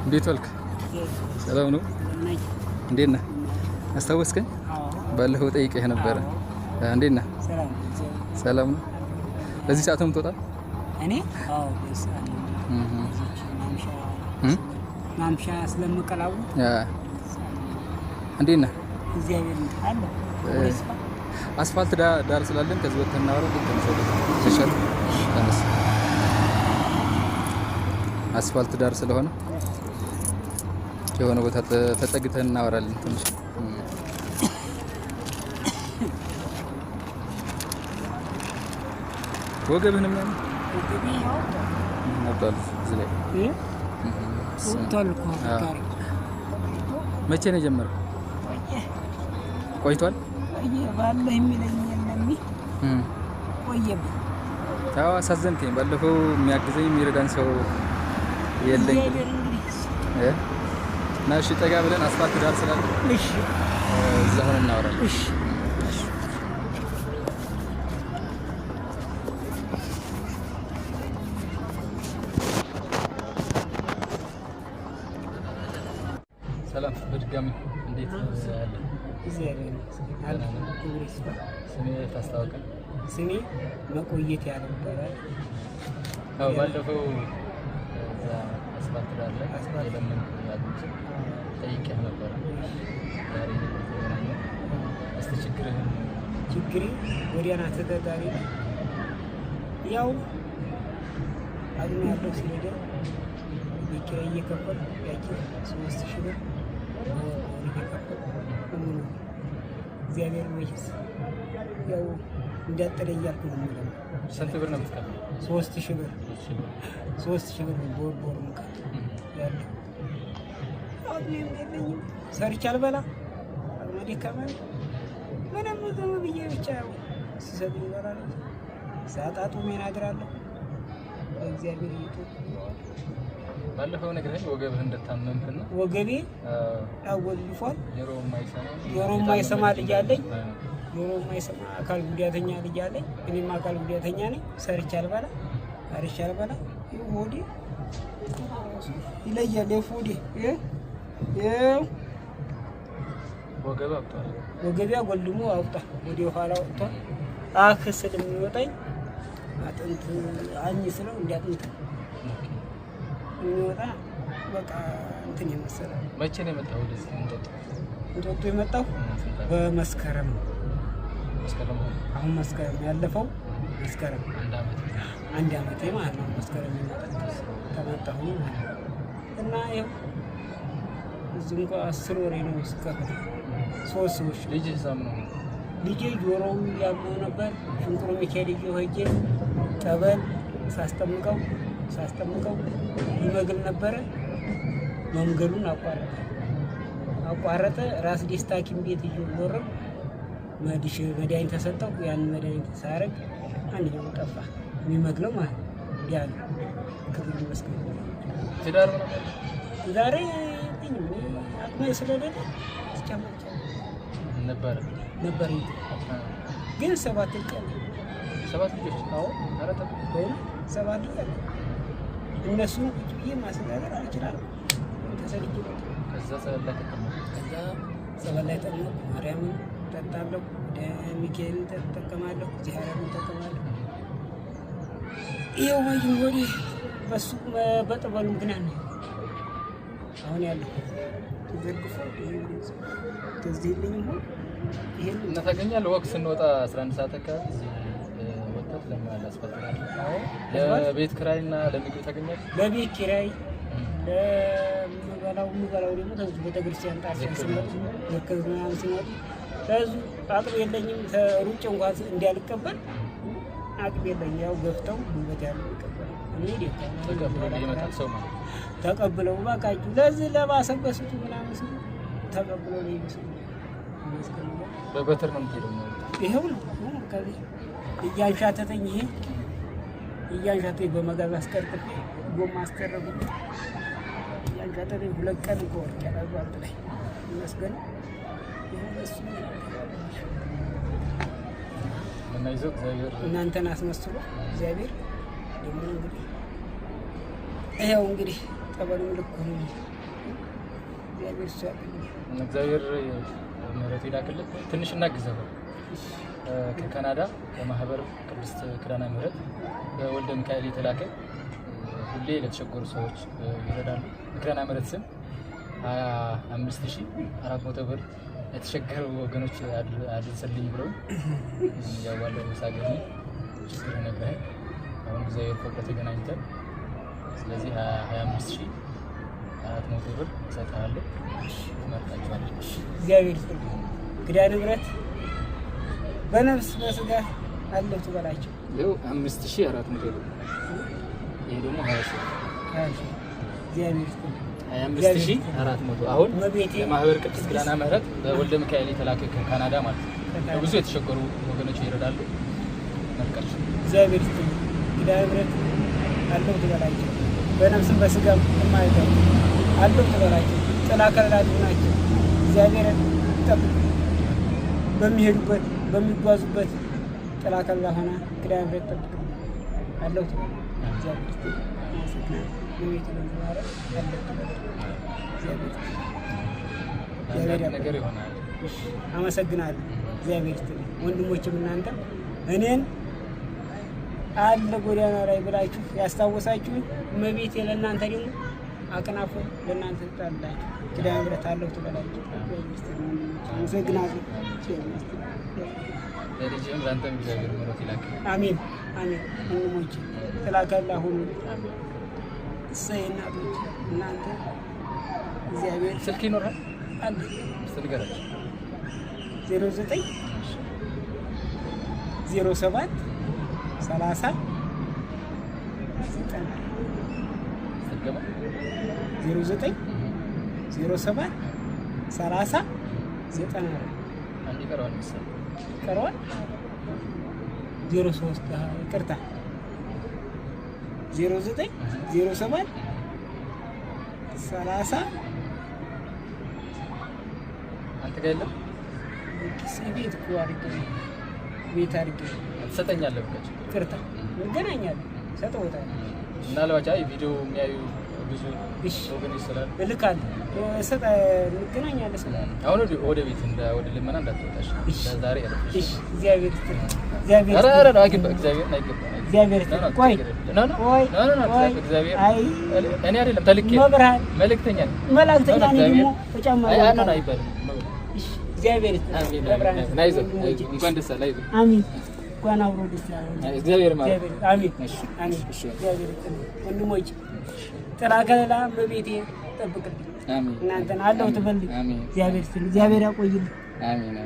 እንዴት ዋልክ? ሰላም ነው? እንዴት ነህ? አስታወስከኝ? ባለፈው ጠይቄህ ነበረ። እንዴት ነህ? ሰላም ነው? በዚህ ሰዓት ነው የምትወጣው? እኔ ማምሻ ስለምቀላው እንዴት ነህ? እግዚአብሔር ይመስገን። አስፋልት ዳር ስላለን ከዚህ ወጥተን እናወራለን። ተነስ። አስፋልት ዳር ስለሆነ የሆነ ቦታ ተጠግተን እናወራለን ትንሽ። ወገብህን ምን አባል እዚህ ላይ መቼ ነው የጀመረው? ቆይቷል። ባለ የሚለኝ የለም ቆየብኝ። ታው አሳዘንከኝ። ባለፈው የሚያግዘኝ የሚረዳን ሰው የለኝ እና እሺ፣ ጠጋ ብለን አስፋልት ዳር ስላለ እሺ፣ እዛ ሆነን እናወራለን። እሺ ሰላም በድጋሚ እንዴት ያለ ስሜ ታስታውቀን? ስሜ መቆየት ያነበረ አዎ፣ ባለፈው እዛ አስፋልት ዳር ላይ የለምን ያሉት ጠይቄህ ነበረ። ዛሬ እስቲ ችግሬ ወዲያና ተጋጋሪ ያው አግኝ ያለው ሲሄድ ቢኪራይ እየከፈል ያቺ 3000 ብር እግዚአብሔር ይመስገን። ያው እንዳጠለኝ ያልኩ ነው ማለት ነው። ስንት ብር ነው የምትከፍለው? 3000 ብር 3000 ብር ቦር ሙቀት ያለው አሁን የለኝም። ሰርቼ አልበላ አግማዴ ከማን ምንም ዝም ብዬ ብቻ ሲሰጥ ይበላል። ሳጣጡ ምን አድራለሁ። እግዚአብሔር ይጥሩ። ባለፈው ነግረኝ ወገብህ እንደታመምክና ወገቤ አወልፏል። ጆሮ የማይሰማ ልጅ አለኝ። ጆሮ የማይሰማ አካል ጉዳተኛ ልጅ አለኝ። እኔም አካል ጉዳተኛ ነኝ። ሰርቼ አልበላ አርሼ አልበላ ሆዴ ይለያል። ሆዴ ይኸው ወገብ አውጥቷል። ወገቤ አጎልሞ አውጣ ወደ ኋላ ወጥቷል። አክስል የሚወጣኝ አጥንት አኝ ስለው እንዲያጥንት የሚወጣ በቃ እንትን የመሰለ። መቼ ነው የመጣው ወደዚህ እንጦጦ የመጣው? በመስከረም አሁን መስከረም ያለፈው መስከረም አንድ አመቴ ማለት ነው። መስከረም ከመጣሁ እና ይኸው እዚህ እንኳን 10 ወሬ ነው እስከፈለ 3 ሰዎች ልጅ ህፃን ነው። ልጄ ጆሮው ያመው ነበር። ሽንኩሩ ሚካኤል ሄጄ ጠበል ሳስጠምቀው ይመግል ነበረ። መንገዱን አቋረጠ። ራስ ደስታ ሐኪም ቤት ይዞር መድኃኒት ተሰጠው። ያን መድኃኒት ሳረግ አንደኛው ጠፋ። የሚመግለው ማለት ያን ክብር ይመስገን። ትዳር ነው ዛሬ አቅሜ ስለሌለ እስኪያመጣ ነበር ግን 7 ቀን 7 ልጆች አዎ፣ አረተ 7 ቀን እነሱ ቁጭ ብዬ ማስተዳደር አልችልም። ተሰልቼ ከዛ ሰበላይ ጠጥቶ ማርያምን ጠጣለሁ፣ ሚካኤልን ተጠቀማለሁ፣ እግዚአብሔርን ተጠቀማለሁ። ይኸው ወዲህ በሱ በጠበሉ ምክንያት ነው አሁን ያለው ተዘርግፎ ከዚህ ልኝ ይሄን እናታገኛለህ። ወቅት ስንወጣ 11 ሰዓት አካባቢ ወጣት ለማላስፈልጋለሁ። አዎ፣ ለቤት ኪራይና ለምግብ ታገኛለህ። ለቤት ኪራይ ለምበላው ደግሞ ተዚህ ቤተክርስቲያን ጣርሰን ሲመጡ ለከዝናን ሲመጡ ለዚህ አቅም የለኝም። ተሩጭ እንኳን እንዲያልቀበል አቅም የለኝም። ያው ገፍተው ጉልበት ያለው ይቀበል እኔ ተቀብለው በቃ ለዚህ ለባሰበስቱ ምናምን ሲሉ ተቀብለው ነው ይመስል በበትር ነው የምትሄደው? ይሄው ነው ከዚህ እያንሻተተኝ በመጋዝ አስቀርጥቼ ጎማ አስቀረቡ። እያንሻተተኝ 2 ቀን ቆርጬ ያላዟል ላይ ይመስገን። ይሄው እሱ እና ይዘው እግዚአብሔር እናንተን አስመስሎ እግዚአብሔር ደግሞ እንግዲህ ይሄው እንግዲህ ጠበሉ ልኩ እግዚአብሔር ምሕረቱ ይላክልን። ትንሽ እናግዘው። ከካናዳ በማህበር ቅድስት ኪዳነ ምሕረት በወልደ ሚካኤል የተላከ ሁሌ ለተቸገሩ ሰዎች ይረዳሉ። ኪዳነ ምሕረት ስም 25400 ብር የተቸገሩ ወገኖች አድርሰልኝ ብለው ያዋለው ሳገኝ ችግር ነበር። አሁን እግዚአብሔር ፈቅዶ ተገናኝተን ስለዚህ 25400 ብር እሰጥሃለሁ። ትመርጣቸዋለህ። እግዚአብሔር ኪዳነ ምሕረት በነፍስ በስጋ አለው ትበላቸው። ይኸው 5400 ብር። ይሄ ደግሞ 20 እግዚአብሔር 25400 አሁን ለማህበር ቅድስት ኪዳነ ምሕረት በወልደ ሚካኤል የተላከ ከካናዳ ማለት ነው። ብዙ የተቸገሩ ወገኖች ይረዳሉ። መልካቸው እግዚአብሔር ኪዳነ ምሕረት አለው ትበላቸው። በነፍስም በስጋም የማይቀር አለው ትበላቸው። ጥላ ከለላ ናቸው። እግዚአብሔር ይጠብቅ። በሚሄዱበት በሚጓዙበት ጥላ ከለላ ሆና ኪዳነ ምሕረት ጠብቅ አለው ትበላቸው። ነገር ይሆናል። አመሰግናለሁ። እግዚአብሔር ይስጥልኝ። ወንድሞችም እናንተ እኔን አለ ጎዳና ላይ ብላችሁ ያስታወሳችሁኝ እመቤቴ ለእናንተ ደግሞ አቅናፎ ለእናንተ ትጣላችሁ። ኪዳነ ምሕረት አለው ትበላችሁ። አመሰግናለሁ። ለልጅም ላንተም እግዚአብሔር ምሕረት ይላክ። አሜን አሜን። ወንድሞች ተላከላ ሁሉ እሰይ እናቶች እናንተ እግዚአብሔር ስልክ ይኖራል አለ ስልክ ገራች 09 07 30 ስልክማ 09 07 30 90 አንድ ቀረዋል መሰለኝ ቀረዋል 03 ይቅርታ 09 07 30 አንተ ጋር የለም ቤት እኮ አድርጌ ቤት አድርጌ ትሰጠኛለህ ብለህ ይቅርታ እንገናኛለን ሰጠውታል ምናልባት አይ ቪዲዮ የሚያዩ ብዙ ወገኖች ስላሉ እልካለሁ እንገናኛለን ስላለ አሁን ወደ ቤት ወደ ልመና እንዳትወጣሽ ዛሬ ያለሽ እግዚአብሔር እኔ አይደለም ተልኬ መልእክተኛ ደግሞ ተጨማሪ እግዚአብሔር እንኳን ደስ አለህ። አሜን። እንኳን አብሮ ደስ አለህ። እግዚአብሔር ማለት አሜን። አሜን። እግዚአብሔር ወንድሞች ጥላ ከለላ በቤቴ ጠብቅልኝ። አሜን። እናንተን አለው ትበልኝ። እግዚአብሔር ያቆይልኝ። አሜን።